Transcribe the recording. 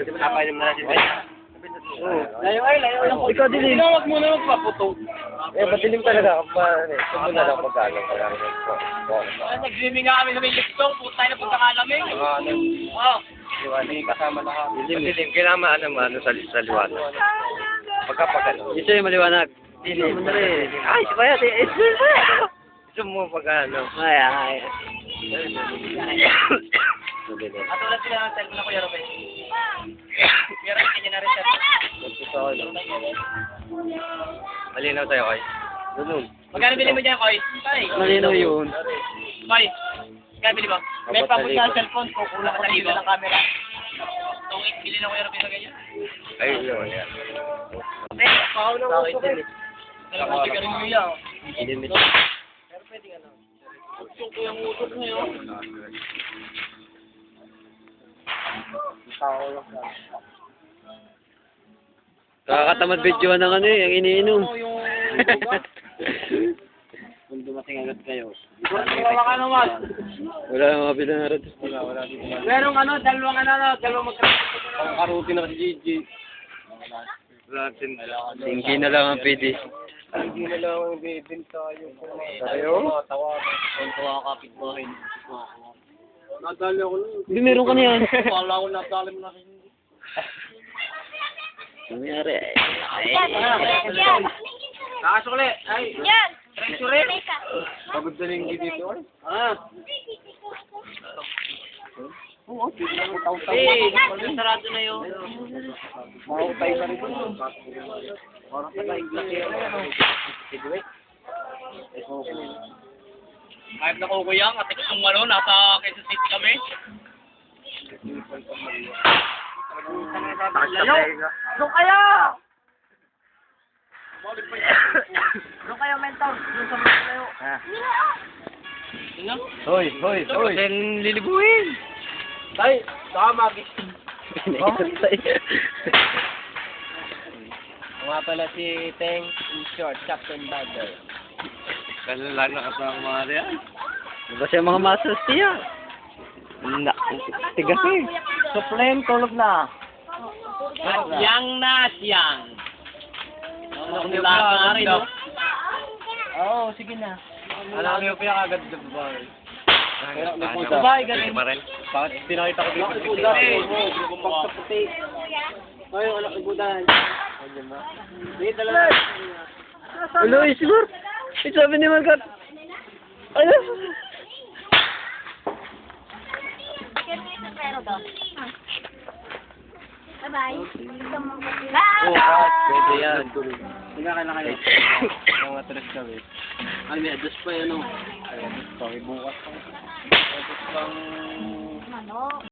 Napainom na natin. Layo lang. Ikaw din eh. Huwag mo na magpaputo. Madilim talaga. Ito na lang mag-alam. Nag-swimming nga kami sa may liftong. Punta na punta nga namin. Oo. Hindi kasama na kami. Madilim. Kailangan sa liwanag. Pagkapagano. Ito yung maliwanag. Dilim. Ay, kaya. Gusto mo pag-ano. Ay. Katulad sila ng cellphone na Kuya Robert. Kuya Robert, kanya na reset. Malinaw tayo, Koy. Ganun. Magkano bili mo dyan, Koy? Koy. Malinaw yun. Koy. Magkano bili mo? May pabot sa cellphone ko. Kulang ka sa libo ng camera. Tungit, bili na Kuya Robert na ganyan. Ay, yun. Pakaw na mo ito. Talagang ka rin mo yan. Hindi Pero pwede ka lang. Gusto ko yung utot mo yun. Nakakatamad video ng ano eh, ang iniinom. Kung dumating agad kayo. Wala ka naman. Wala nang mabila na rin. Wala dito. Merong dalawang magkakasama. Ang karuti na si GG. Tinggi na lang ang PD. Hindi na lang ang bibin tayo. Tayo? Tawag. Kung tuwa kapit bahay. Nadali ako nun. Hindi, meron ka na yan. Wala ko nadali mo na rin. Nangyari. Nakasukli. Ay. Yan! Treasure. Pagod na rin dito. Sarado na yun. Mahutay na rin. Parang sa kaiglas yun. Kahit na kukuyang, at ikot yung ano, nasa Quezon City kami. Doon kayo! Doon kayo, mentor. Doon sa mga kayo. Hoy. Kasi lilibuhin. Tay, saka magis. Nga pala si Teng in short, Captain Bagger. Kalala na kasama mga riyan. Diba siya mga muscles siya? Tigas eh. Supreme, tulog na. Yang na siyang. Ano kung nila rin, no? Oo, sige na. Alam niyo pa agad sa babae. Babae, ganun. Bakit pinakita ko dito? Pag sa puti. Ay, anak ni Budan. Sige, talaga. Hello, Ismar. Sabi ni Margat. Ano? Bye-bye. Pwede yan. Hindi ka na kayo. Ang atras kami. Ay, may adas pa yan, no? Ay, adas pa. May bukas pa. Adas pang... Ano?